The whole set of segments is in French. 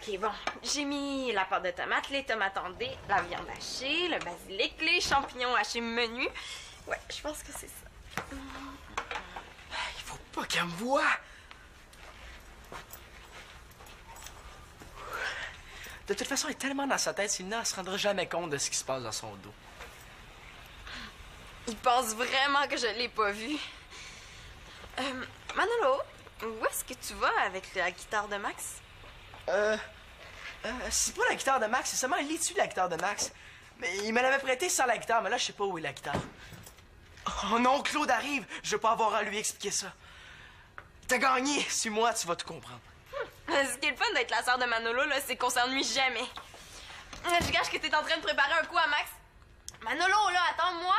OK, bon. J'ai mis la pâte de tomate, les tomates en dés, la viande hachée, le basilic, les champignons hachés menus. Ouais, je pense que c'est ça. Il faut pas qu'elle me voie. De toute façon, elle est tellement dans sa tête, Célina, elle se rendra jamais compte de ce qui se passe dans son dos. Il pense vraiment que je l'ai pas vu. Manolo, où est-ce que tu vas avec la guitare de Max? C'est pas la guitare de Max, c'est seulement l'étui de la guitare de Max. Mais il me l'avait prêté sans la guitare, mais là, je sais pas où est la guitare. Oh non, Claude arrive! Je veux pas avoir à lui expliquer ça. T'as gagné! Suis-moi, tu vas tout comprendre. Ce qui est le fun d'être la sœur de Manolo, là, c'est qu'on s'ennuie jamais. Je gâche que t'es en train de préparer un coup à Max. Manolo, là, attends-moi!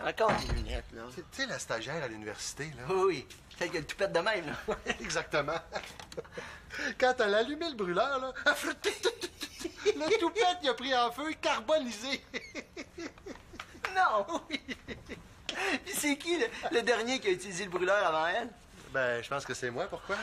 Encore des lunettes, là. Tu sais, la stagiaire à l'université, là. Oui, celle qui a le toupette de même, là. Exactement. Quand elle a allumé le brûleur, là, le toupette, il a pris en feu carbonisé. Non! Oui. Puis c'est qui, le dernier qui a utilisé le brûleur avant elle? Ben, je pense que c'est moi. Pourquoi?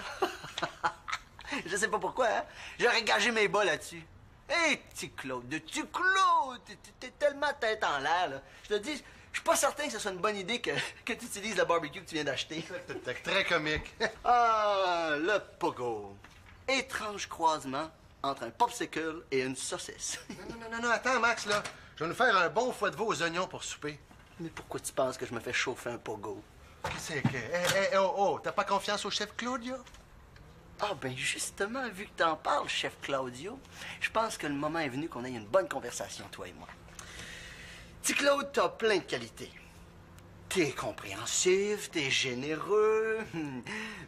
Je sais pas pourquoi, hein? J'aurais gagé mes bas là-dessus. Hé, petit Claude, t'es tellement tête en l'air, là. Je te dis, je suis pas certain que ce soit une bonne idée que tu utilises le barbecue que tu viens d'acheter. C'est très comique. Ah, le pogo. Étrange croisement entre un popsicle et une saucisse. Non, attends, Max, là. Je vais nous faire un bon foie de veau aux oignons pour souper. Mais pourquoi tu penses que je me fais chauffer un pogo? Qu'est-ce que c'est que... Oh, t'as pas confiance au chef Claudio? Ah, ben justement, vu que t'en parles, chef Claudio, je pense que le moment est venu qu'on ait une bonne conversation, toi et moi. Petit Claude, t'as plein de qualités. T'es compréhensif, t'es généreux,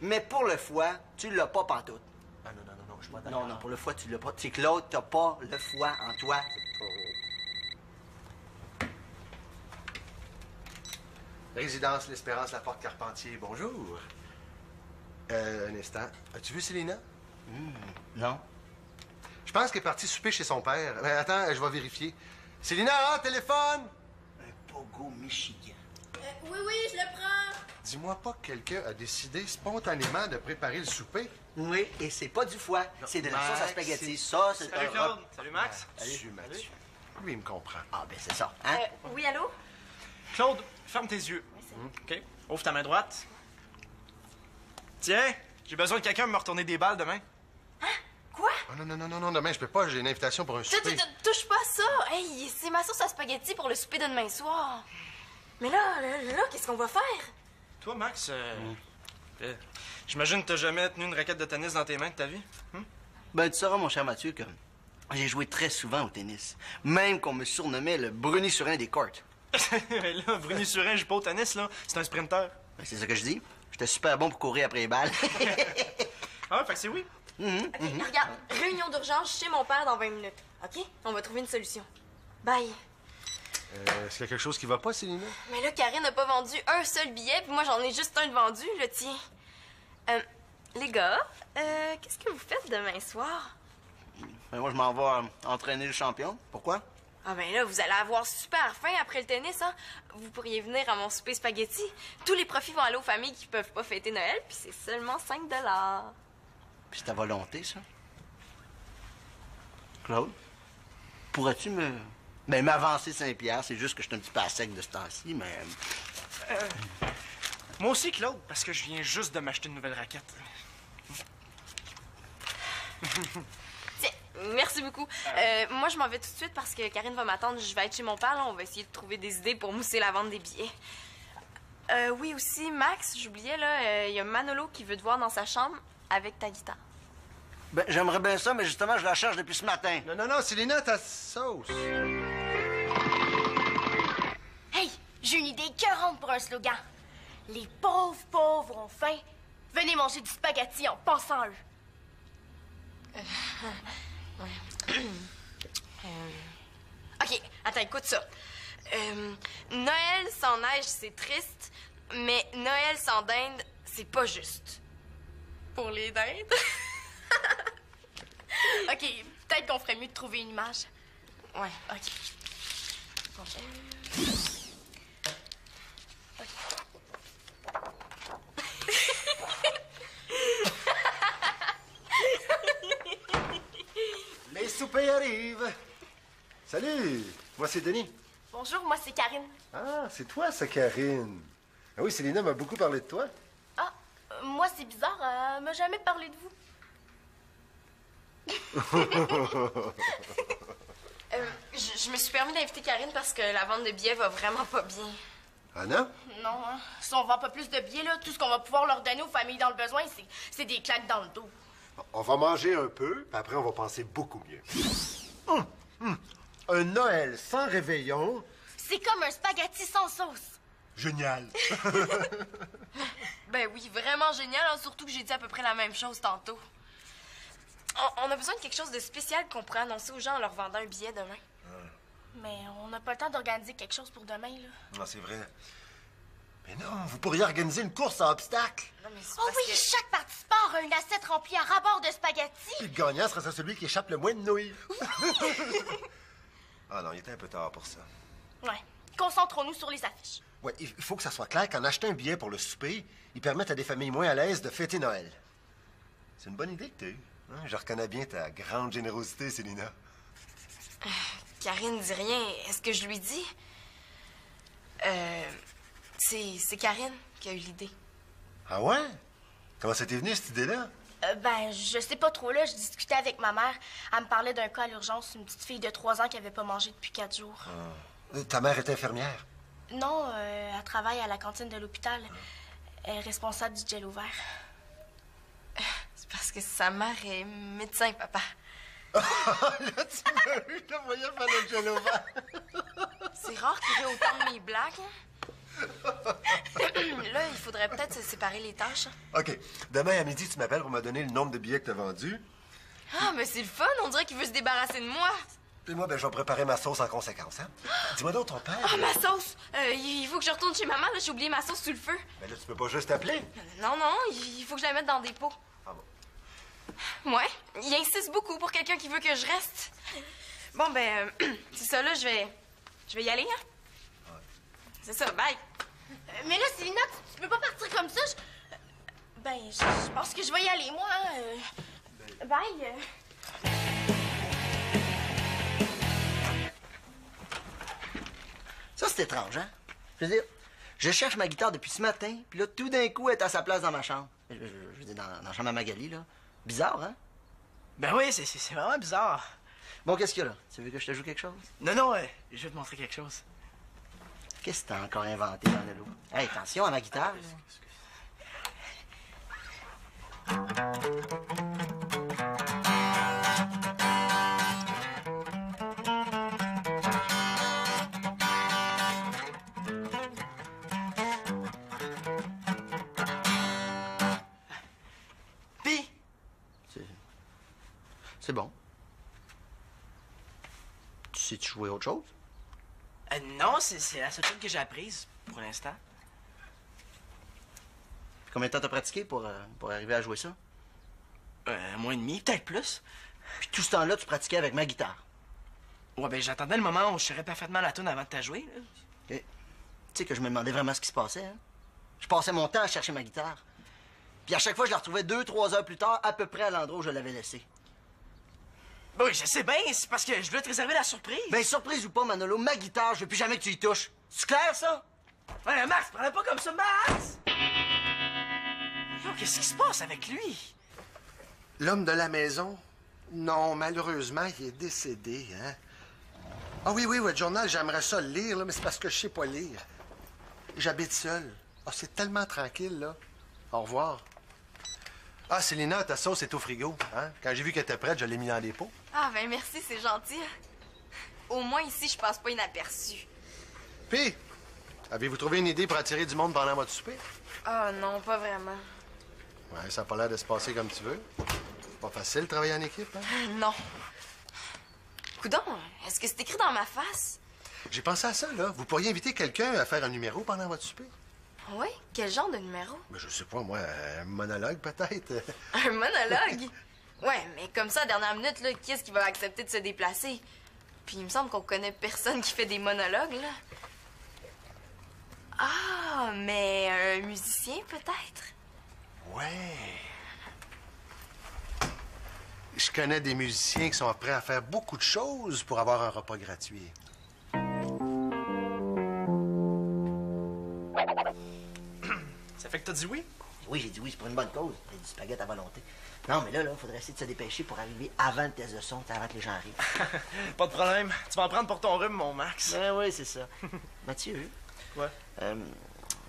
mais pour le foie, tu l'as pas pantoute. Ah non, je suis pas d'accord. Non, pour le foie, tu l'as pas. Petit Claude, t'as pas le foie en toi. Résidence L'Espérance, la Porte Carpentier, bonjour. Un instant. As-tu vu Célina? Non. Je pense qu'elle est partie souper chez son père. Ben, attends, je vais vérifier. Célina, téléphone! Un pogo Michigan. Oui, je le prends. Dis-moi pas que quelqu'un a décidé spontanément de préparer le souper. Oui, et c'est pas du foie, c'est de la Max, sauce à spaghetti. Ça, c'est Salut un... Claude. Salut Max. Mathieu. Lui, il me comprend. Ah, ben c'est ça, hein? Oui, allô? Claude, ferme tes yeux. OK. Ouvre ta main droite. Tiens, j'ai besoin de quelqu'un pour me retourner des balles demain. Quoi? Oh, non, demain, je peux pas, j'ai une invitation pour un souper. Touche pas ça! Hey, c'est ma sauce à spaghetti pour le souper de demain soir. Mais là, qu'est-ce qu'on va faire? Toi, Max, j'imagine que t'as jamais tenu une raquette de tennis dans tes mains de ta vie? Ben, tu sauras, mon cher Mathieu, que j'ai joué très souvent au tennis. Même qu'on me surnommait le Bruni-Surin des courts. Mais là, Bruni Surin joue pas au tennis, là. C'est un sprinter. Ben, c'est ça que je dis. J'étais super bon pour courir après les balles. Ah, fait que c'est oui. Regarde, réunion d'urgence chez mon père dans 20 minutes. OK? On va trouver une solution. Bye. Est-ce qu'il y a quelque chose qui va pas, Célina? Mais là, Karine n'a pas vendu un seul billet, puis moi, j'en ai juste un de vendu, le tien. Les gars, qu'est-ce que vous faites demain soir? Ben, moi, je m'en vais entraîner le champion. Pourquoi? Ah ben là, vous allez avoir super faim après le tennis, hein? Vous pourriez venir à mon souper spaghetti. Tous les profits vont aller aux familles qui peuvent pas fêter Noël, puis c'est seulement 5 $. Puis c'est ta volonté, ça. Claude, pourrais-tu m'avancer 5 $? C'est juste que je suis un petit peu à sec de ce temps-ci, mais... Moi aussi, Claude, parce que je viens juste de m'acheter une nouvelle raquette. Tiens, merci beaucoup. Moi, je m'en vais tout de suite parce que Karine va m'attendre. Je vais être chez mon père, là. On va essayer de trouver des idées pour mousser la vente des billets. Oui, aussi, Max, j'oubliais, là, il y a Manolo qui veut te voir dans sa chambre avec ta guitare. Ben, j'aimerais bien ça, mais justement, je la cherche depuis ce matin. Non, Célina, ta sauce. J'ai une idée écœurante pour un slogan. Les pauvres pauvres ont faim. Venez manger du spaghetti en pensant à eux. OK, attends, écoute ça. Noël sans neige, c'est triste, mais Noël sans dinde, c'est pas juste. Pour les dindes? OK, peut-être qu'on ferait mieux de trouver une image. Ouais. OK. Les soupers arrivent. Salut, moi c'est Denis. Bonjour, moi c'est Karine. Ah, c'est toi, ça, Karine. Ah oui, Célina m'a beaucoup parlé de toi. Ah, moi c'est bizarre, elle m'a jamais parlé de vous. Je me suis permis d'inviter Karine parce que la vente de billets va vraiment pas bien. Ah non? Non, hein. Si on vend pas plus de billets, là, tout ce qu'on va pouvoir leur donner aux familles dans le besoin, c'est des claques dans le dos. On va manger un peu, puis après on va penser beaucoup mieux. Un Noël sans réveillon. C'est comme un spaghetti sans sauce. Génial. Ben oui, vraiment génial, hein, surtout que j'ai dit à peu près la même chose tantôt. On a besoin de quelque chose de spécial qu'on pourrait annoncer aux gens en leur vendant un billet demain. Mais on n'a pas le temps d'organiser quelque chose pour demain, là. Non, c'est vrai. Mais non, vous pourriez organiser une course à obstacles. Non, mais c'est Oh parce oui, que... chaque participant aura une assiette remplie à ras-bord de spaghettis. Puis le gagnant sera celui qui échappe le moins de nouilles. Ah non, il était un peu tard pour ça. Ouais. Concentrons-nous sur les affiches. Ouais, il faut que ça soit clair qu'en achetant un billet pour le souper, ils permettent à des familles moins à l'aise de fêter Noël. C'est une bonne idée que tu as eue. Hein? Je reconnais bien ta grande générosité, Célina. Karine dit rien. Est-ce que je lui dis? C'est Karine qui a eu l'idée. Ah ouais? Comment ça t'est venu, cette idée-là? Ben, je sais pas trop, là. Je discutais avec ma mère. Elle me parlait d'un cas à l'urgence, une petite fille de 3 ans qui avait pas mangé depuis 4 jours. Ta mère est infirmière. Non, elle travaille à la cantine de l'hôpital. Elle est responsable du gel vert. C'est parce que sa mère est médecin, papa. Là, tu m'as eu, je voyais faire le gel au vert. C'est rare qu'il y ait autant de mes blagues. Là, il faudrait peut-être se séparer les tâches. OK. Demain à midi, tu m'appelles pour me donner le nombre de billets que tu as vendus. Ah, mais c'est le fun. On dirait qu'il veut se débarrasser de moi. Puis moi, ben, je vais préparer ma sauce en conséquence, hein? Dis-moi donc, ton père... Ah, ma sauce! Il faut que je retourne chez maman. Là, j'ai oublié ma sauce sous le feu. Ben là, tu peux pas juste t'appeler. Non, non, il faut que je la mette dans des pots. Ah bon? Ouais, il insiste beaucoup pour quelqu'un qui veut que je reste. Bon, ben, c'est ça, là, je vais y aller, hein? Ouais. C'est ça, bye. Mais là, Célina, tu peux pas partir comme ça. Ben, je pense que je vais y aller, moi. Hein. Bye. Ça, c'est étrange, hein? Je veux dire, je cherche ma guitare depuis ce matin, puis là, tout d'un coup, elle est à sa place dans ma chambre. Je veux dire, dans la chambre à Magali, là. Bizarre, hein? Ben oui, c'est vraiment bizarre. Bon, qu'est-ce qu'il y a, là? Tu veux que je te joue quelque chose? Non, non, je vais te montrer quelque chose. Qu'est-ce que t'as encore inventé dans le lot? Hey, attention à ma guitare, là. Puis, C'est bon. Tu sais-tu jouer autre chose? non, c'est la seule chose que j'ai apprise pour l'instant. Combien de temps t'as pratiqué pour arriver à jouer ça? Un mois et demi, peut-être plus. Puis tout ce temps-là, tu pratiquais avec ma guitare. Ouais, ben j'attendais le moment où je saurais parfaitement la tune avant de jouer. Là. Tu sais que je me demandais vraiment ce qui se passait, hein? Je passais mon temps à chercher ma guitare. Puis à chaque fois, je la retrouvais 2-3 heures plus tard, à peu près à l'endroit où je l'avais laissée. Ben oui, je sais bien, c'est parce que je voulais te réserver la surprise. Ben, surprise ou pas, Manolo, ma guitare, je veux plus jamais que tu y touches. C'est clair, ça? Ouais, mais Max, prends-la pas comme ça, Max! Yo, qu'est-ce qui se passe avec lui? L'homme de la maison? Non, malheureusement, il est décédé, hein? Ah oui, le journal, j'aimerais ça le lire, là, mais c'est parce que je sais pas lire. J'habite seul. Ah, c'est tellement tranquille, là. Au revoir. Ah, Célina, ta sauce est au frigo, hein? Quand j'ai vu qu'elle était prête, je l'ai mis dans les pots. Ah, ben merci, c'est gentil. Au moins ici, je passe pas inaperçu. Puis, Avez-vous trouvé une idée pour attirer du monde pendant votre souper? Ah non, pas vraiment. Ouais, ça n'a pas l'air de se passer comme tu veux. C'est pas facile de travailler en équipe, hein? Non. Coudon, est-ce que c'est écrit dans ma face? J'ai pensé à ça, là. Vous pourriez inviter quelqu'un à faire un numéro pendant votre souper? Oui? Quel genre de numéro? Ben, je sais pas, moi, un monologue, peut-être. Un monologue? Ouais, mais comme ça, à la dernière minute, là, qui est-ce qui va accepter de se déplacer? Puis il me semble qu'on connaît personne qui fait des monologues, là. Ah, mais un musicien, peut-être? Ouais. Je connais des musiciens qui sont prêts à faire beaucoup de choses pour avoir un repas gratuit. Ça fait que t'as dit oui? Oui, j'ai dit oui, c'est pour une bonne cause. J'ai du spaghetti à volonté. Non, mais là, il faudrait essayer de se dépêcher pour arriver avant le test de son, avant que les gens arrivent. Pas de problème. Tu vas en prendre pour ton rhume, mon Max. Ben oui, c'est ça. Mathieu, Ouais.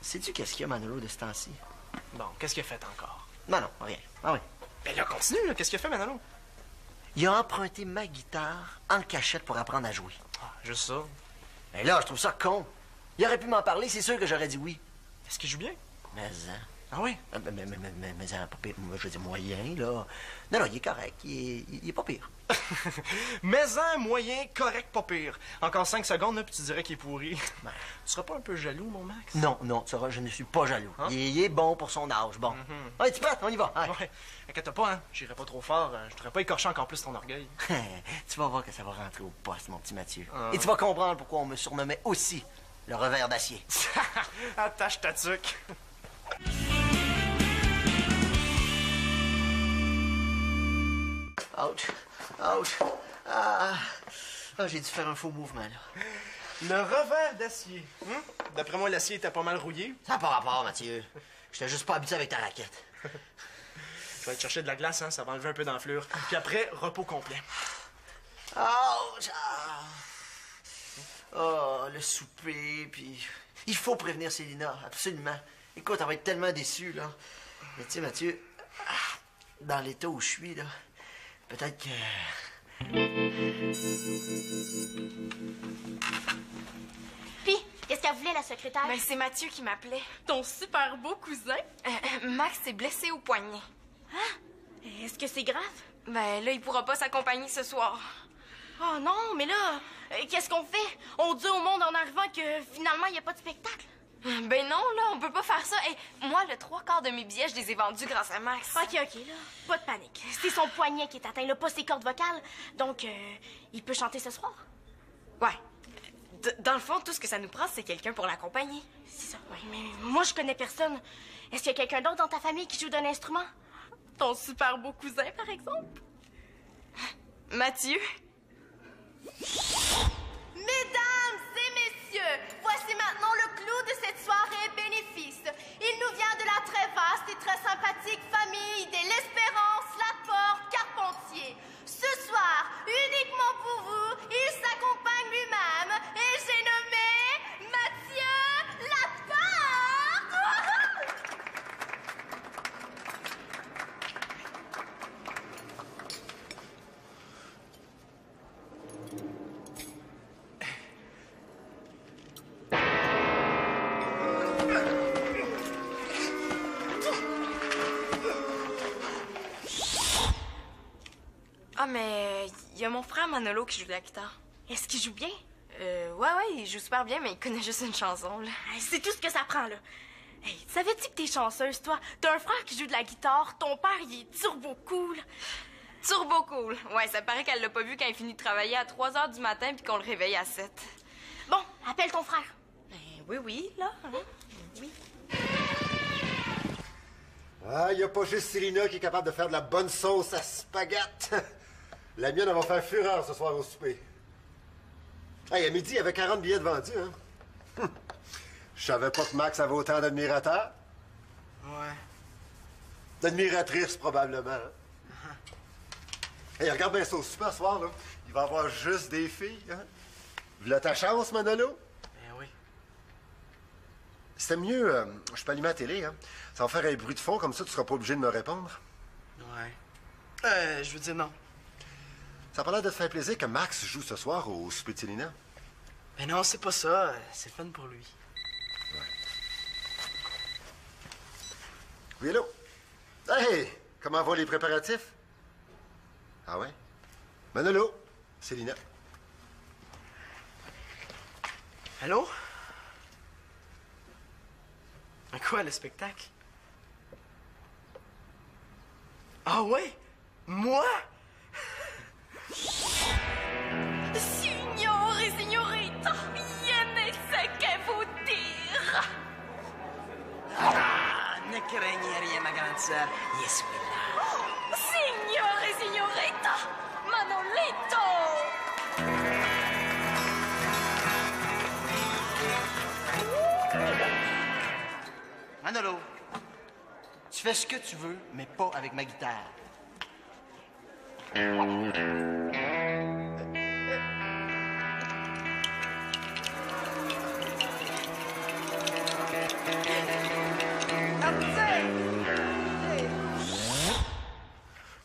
sais-tu qu'est-ce qu'il y a, Manolo, de ce temps-ci? Bon, qu'est-ce qu'il a fait encore? Non, non, rien. Ah oui. Ben là, continue, là. Qu'est-ce qu'il a fait, Manolo? Il a emprunté ma guitare en cachette pour apprendre à jouer. Ah, juste ça. Ben là, je trouve ça con. Il aurait pu m'en parler, c'est sûr que j'aurais dit oui. Est-ce qu'il joue bien? Mais, hein. Ah oui? Mais, pas pire. Moi, je veux dire moyen, là. Non, non, il est correct. Il est pas pire. Mais un moyen, correct, pas pire. Encore 5 secondes, là, puis tu dirais qu'il est pourri. Ben. Tu seras pas un peu jaloux, mon Max? Non, non, tu sauras, je ne suis pas jaloux. Hein? Il est bon pour son âge, bon. Allez, tu prêt? On y va. Allez. Ouais. Inquiète pas, hein. J'irai pas trop fort. Je devrais pas écorcher encore plus ton orgueil. Tu vas voir que ça va rentrer au poste, mon petit Mathieu. Ah. Et tu vas comprendre pourquoi on me surnommait aussi le revers d'acier. Attache ta tuque. Ouch. Ouch. Ah, j'ai dû faire un faux mouvement, là. Le revers d'acier. D'après moi, l'acier était pas mal rouillé. Ça n'a pas rapport, Mathieu. J'étais juste pas habitué avec ta raquette. Je vais aller te chercher de la glace, hein. Ça va enlever un peu d'enflure. Puis après, repos complet. Ouch. Ah. Oh, le souper, puis... Il faut prévenir Célina, absolument. Écoute, elle va être tellement déçue, là. Mais tu sais, Mathieu, dans l'état où je suis, là, peut-être que... Puis, qu'est-ce qu'elle voulait, la secrétaire? Ben, c'est Mathieu qui m'appelait. Ton super beau cousin? Max s'est blessé au poignet. Est-ce que c'est grave? Ben, là, il pourra pas s'accompagner ce soir. Oh non, mais là, qu'est-ce qu'on fait? On dit au monde en arrivant que finalement, il n'y a pas de spectacle. Ben non, là, on peut pas faire ça. Hey, moi, le 3/4 de mes billets, je les ai vendus grâce à Max. OK, là. Pas de panique. C'est son poignet qui est atteint, là, pas ses cordes vocales. Donc, il peut chanter ce soir. Ouais. Dans le fond, tout ce que ça nous prend, c'est quelqu'un pour l'accompagner. C'est ça, oui. Mais moi, je connais personne. Est-ce qu'il y a quelqu'un d'autre dans ta famille qui joue d'un instrument? Ton super beau cousin, par exemple? Mathieu? Mesdames et messieurs, voici maintenant le clou de cette soirée bénéfice. Il nous vient de la très vaste et très sympathique famille de l'Espérance Laporte Carpentier. Ce soir, uniquement pour vous, il s'accompagne lui-même et j'ai nommé Mathieu Laporte. Ah, mais il y a mon frère Manolo qui joue de la guitare. Est-ce qu'il joue bien? Ouais, il joue super bien, mais il connaît juste une chanson, là. Hey, c'est tout ce que ça prend, là. Hey, savais-tu que t'es chanceuse, toi? T'as un frère qui joue de la guitare, ton père, il est turbo cool. Turbo cool. Ouais, ça paraît qu'elle l'a pas vu quand il finit de travailler à 3 h du matin puis qu'on le réveille à 7. Bon, appelle ton frère. Ben oui, là. Oui. Ah, il n'y a pas juste Célina qui est capable de faire de la bonne sauce à spaghetti. La mienne, elle va faire fureur ce soir au souper. Hey, à midi, il y avait 40 billets de vendus, hein? Je savais pas que Max avait autant d'admirateurs. Ouais. D'admiratrices, probablement. Hein? Hey, regarde bien ça au super ce soir, là. Il va y avoir juste des filles, hein? V'là ta chance, Manolo? Ben oui. C'était mieux, je peux allumer la télé, hein? Ça va faire un bruit de fond, comme ça, tu seras pas obligé de me répondre. Ouais. Je veux dire non. Ça a pas l'air de te faire plaisir que Max joue ce soir au souper de Célina. Ben non, c'est pas ça. C'est fun pour lui. Oui, allô? Hey! Comment vont les préparatifs? Ah ouais? Manolo, c'est Lina. Allô? Quoi, le spectacle? Ah ouais? Moi? Signore e signorita, je ne sais que vous dire. Ah, ne craignez rien, ma grande sœur. Je suis là. Signore e signorita, Manolito. Manolo, tu fais ce que tu veux, mais pas avec ma guitare.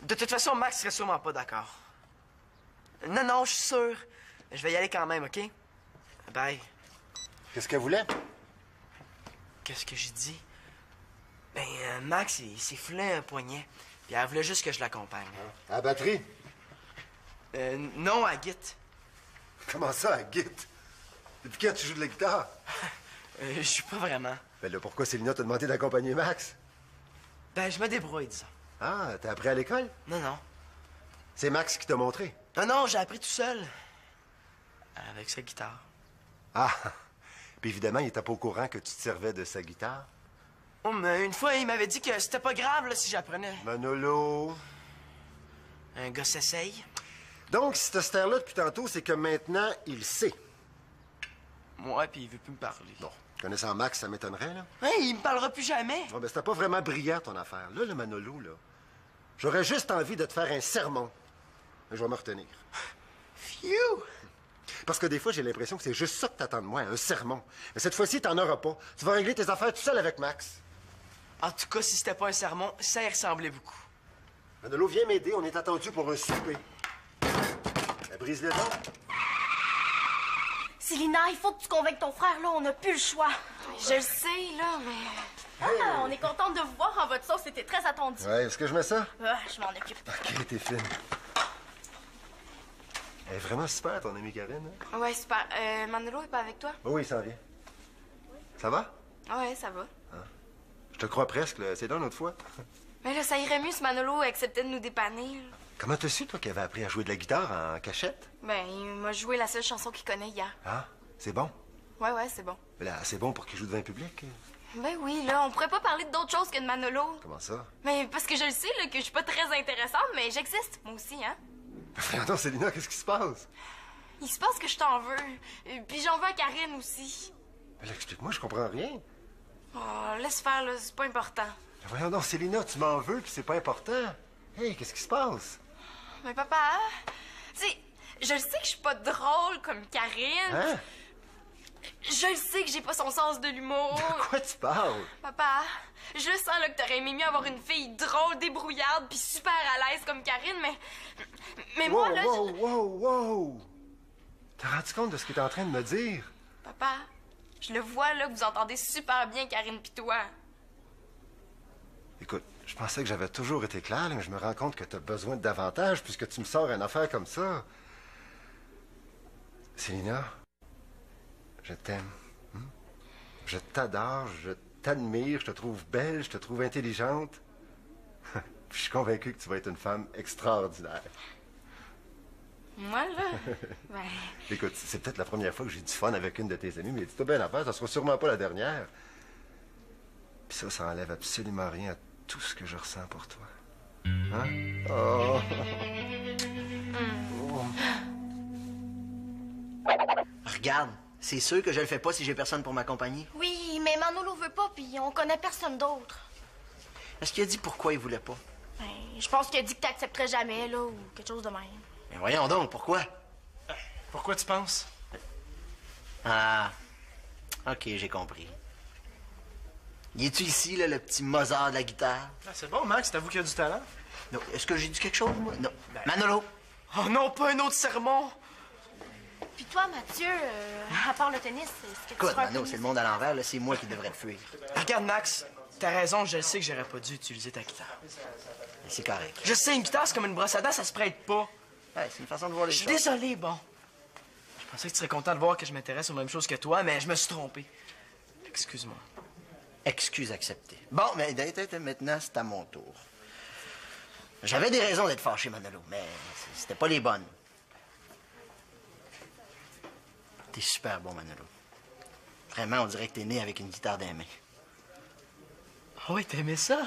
De toute façon, Max serait sûrement pas d'accord. Non, non, je suis sûr. Je vais y aller quand même, OK? Bye. Qu'est-ce qu'elle voulait? Qu'est-ce que j'ai dit? Ben, Max, il s'est foulé un poignet. Puis elle voulait juste que je l'accompagne. À la batterie? Non, à Git. Comment ça, à Git? Depuis quand tu joues de la guitare? Je suis pas vraiment. Ben là, pourquoi Célina t'a demandé d'accompagner Max? Ben, je me débrouille, disons. Ah, t'as appris à l'école? Non, non. C'est Max qui t'a montré? Non, non, j'ai appris tout seul. Avec sa guitare. Ah! Puis évidemment, il était pas au courant que tu te servais de sa guitare. Oh, mais une fois, il m'avait dit que c'était pas grave, là, si j'apprenais. Manolo... Un gars s'essaye. Donc, si t'as cette air-là depuis tantôt, c'est que maintenant, il sait. Ouais, puis il veut plus me parler. Bon, connaissant Max, ça m'étonnerait, là. Hey, il me parlera plus jamais. Bon, ben, c'était pas vraiment brillant, ton affaire. Là, le Manolo, là, j'aurais juste envie de te faire un sermon. Mais je vais me retenir. Phew! Parce que des fois, j'ai l'impression que c'est juste ça que t'attends de moi, un sermon. Mais cette fois-ci, t'en auras pas. Tu vas régler tes affaires tout seul avec Max. En tout cas, si c'était pas un sermon, ça y ressemblait beaucoup. Manolo, viens m'aider, on est attendu pour un souper. Ben, brise les dents. Célina, il faut que tu convainques ton frère, là. On n'a plus le choix. Je le sais, là, mais... Ah, on est contente de vous voir en votre sauce. C'était très attendu. Ouais, est-ce que je mets ça? Ah, je m'en occupe. Ok, t'es fine. Elle est vraiment super, ton amie Karen. Hein? Ouais, super. Manolo est pas avec toi? Oh oui, il s'en vient. Ça va? Ouais, ça va. Je te crois presque, là. C'est d'une autre fois. Mais là, ça irait mieux si Manolo acceptait de nous dépanner, là. Comment t'as su, toi, qu'il avait appris à jouer de la guitare en cachette? Ben, il m'a joué la seule chanson qu'il connaît hier. Ah, c'est bon. Ouais, c'est bon. Là, c'est bon pour qu'il joue devant un public. Ben oui, là, on pourrait pas parler d'autre chose que de Manolo. Comment ça? Mais parce que je le sais, là, que je suis pas très intéressante, mais j'existe, moi aussi, hein. Attends, Célina, qu'est-ce qui se passe? Il se passe que je t'en veux. Puis j'en veux à Karine aussi. Mais là, explique-moi, je comprends rien. Oh, laisse faire, là, c'est pas important. Mais voyons donc, Célina, tu m'en veux, puis c'est pas important. Hey, qu'est-ce qui se passe? Mais papa, tu sais, je le sais que je suis pas drôle comme Karine. Hein? Je le sais que j'ai pas son sens de l'humour. De quoi tu parles? Papa, je le sens là que t'aurais aimé mieux avoir une fille drôle, débrouillarde, puis super à l'aise comme Karine, mais Wow, moi là, wow! T'as rendu compte de ce qu'il est en train de me dire? Papa, je le vois là que vous entendez super bien Karine pis toi. Écoute, je pensais que j'avais toujours été clair, là, mais je me rends compte que t'as besoin de davantage puisque tu me sors une affaire comme ça. Célina, je t'aime. Hmm? Je t'adore, je t'admire, je te trouve belle, je te trouve intelligente. Je suis convaincu que tu vas être une femme extraordinaire. Moi là, ben, Écoute, c'est peut-être la première fois que j'ai du fun avec une de tes amies, mais dis-toi bien l'affaire, ça sera sûrement pas la dernière. Puis ça enlève absolument rien à tout ce que je ressens pour toi. Hein? Oh! Regarde, c'est sûr que je le fais pas si j'ai personne pour m'accompagner. Oui, mais Manolo veut pas, puis on connaît personne d'autre. Est-ce qu'il a dit pourquoi il voulait pas? Ben, je pense qu'il a dit que t'accepterais jamais, là, ou quelque chose de même. Mais voyons donc, pourquoi? Pourquoi tu penses? Ah, ok, j'ai compris. Y es-tu ici, là, le petit Mozart de la guitare? Ah, c'est bon, Max, t'avoues qu'il y a du talent? Non, est-ce que j'ai dit quelque chose, moi? Non. Manolo! Oh non, pas un autre sermon! Puis toi, Mathieu, à part le tennis, est-ce que tu Écoute, feras un Mano, tennis? c'est le monde à l'envers, là. C'est moi qui devrais te fuir. Regarde, Max, t'as raison, je sais que j'aurais pas dû utiliser ta guitare. C'est correct. Je sais, une guitare, c'est comme une brosse à dents, ça se prête pas. Ouais, c'est une façon de voir les Je suis choses. désolé, bon. Je pensais que tu serais content de voir que je m'intéresse aux mêmes choses que toi, mais je me suis trompé. Excuse-moi. Excuse acceptée. Bon, mais maintenant, c'est à mon tour. J'avais des raisons d'être fâché, Manolo, mais c'était pas les bonnes. T'es super bon, Manolo. Vraiment, on dirait que t'es né avec une guitare dans les mains. Ah oui, t'aimais ça?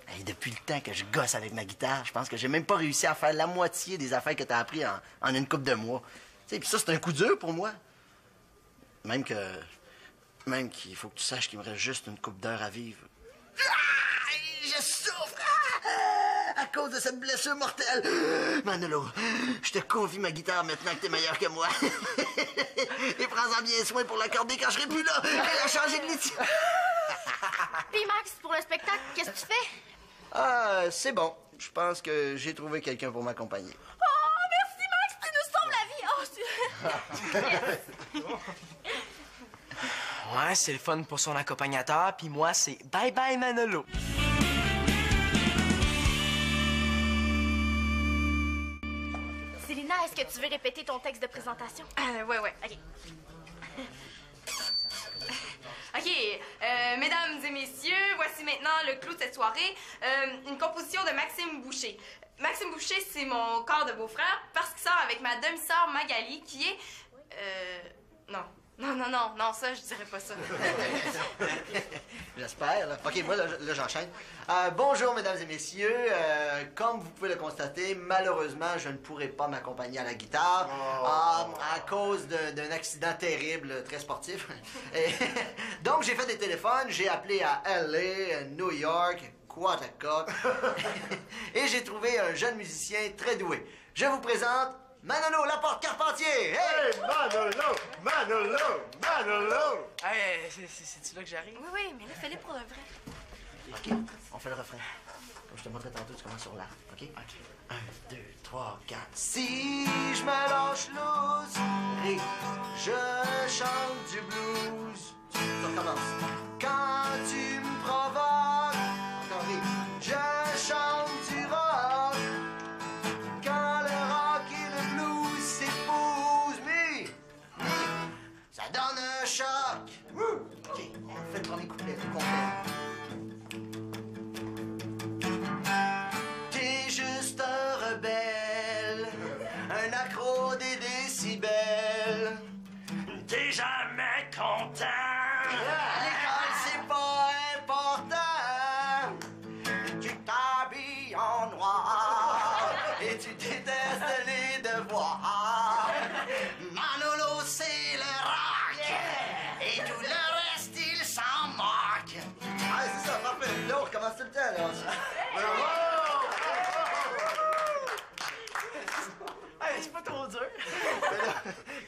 Hey, depuis le temps que je gosse avec ma guitare, je pense que j'ai même pas réussi à faire la moitié des affaires que t'as appris en une couple de mois. Tu sais, puis ça, c'est un coup dur pour moi. Même qu'il faut que tu saches qu'il me reste juste une couple d'heures à vivre. Ah! Je souffre! Ah! À cause de cette blessure mortelle. Manolo, je te confie ma guitare maintenant que t'es meilleur que moi. Et prends-en bien soin pour l'accorder quand je serai plus là. Elle a changé de litière. Puis Max, pour le spectacle, qu'est-ce que tu fais? Ah, c'est bon. Je pense que j'ai trouvé quelqu'un pour m'accompagner. Oh, merci Max, tu nous sauves la vie! Oh, Ouais, c'est le fun pour son accompagnateur, puis moi, c'est bye bye Manolo. Célina, est-ce que tu veux répéter ton texte de présentation? Ouais. OK. OK, mesdames et messieurs, voici maintenant le clou de cette soirée. Une composition de Maxime Boucher. Maxime Boucher, c'est mon corps de beau-frère parce qu'il sort avec ma demi-sœur Magali qui est... Non, ça, je dirais pas ça. J'espère. Là. OK, moi, là j'enchaîne. Bonjour, mesdames et messieurs. Comme vous pouvez le constater, malheureusement, je ne pourrai pas m'accompagner à la guitare à cause d'un accident terrible, très sportif. Donc, j'ai fait des téléphones. J'ai appelé à L.A., New York, Quatacook. Et j'ai trouvé un jeune musicien très doué. Je vous présente Manolo Laporte-Carpentier! Hey! Hey, Manolo! Hey, c'est-tu là que j'arrive? Oui, mais là, fais-le pour le vrai. OK, on fait le refrain. Comme je te montrais tantôt, tu commences sur l'art. OK? 1, 2, 3, 4. Si je me lâche loose, et je chante du blues. Tu recommences. Quand tu me provoques, encore rire. Je chante du rock. Quand le rock et le blues s'épousent, mais ça donne un choc. OK, on fait le premier couplet complet. T'es juste un rebelle, un accro des décibels. T'es jamais content. L'école, c'est pas important. Tu t'habilles en noir et tu détestes les devoirs. Manolo, c'est le rock. Et tout le reste, il s'en moque. Ah, c'est ça, parfait. Là, on recommence tout le temps, là. Hey, c'est pas trop dur. Mais là,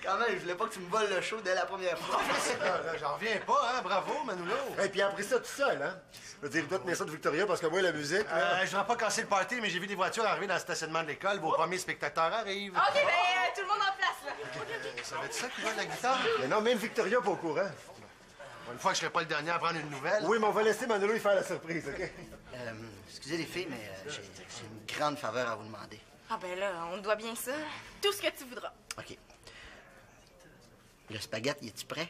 quand même, je voulais pas que tu me voles le show dès la première fois. J'en reviens pas, hein? Bravo, Manolo. Et puis après ça, tout seul, hein? Je veux dire, il doit tenir ça de Victoria parce que moi, la musique, là... Je voudrais pas casser le party, mais j'ai vu des voitures arriver dans le stationnement de l'école. Vos premiers spectateurs arrivent. OK, ben, tout le monde en place, là. Ça va être ça qui va de la guitare? Mais non, même Victoria pas au courant. Une fois que je serai pas le dernier à prendre une nouvelle. Oui, mais on va laisser Manolo y faire la surprise, OK? Excusez les filles, mais j'ai une grande faveur à vous demander. Ah ben là, on te doit bien ça. Tout ce que tu voudras. OK. Le spaghetti, es-tu prêt?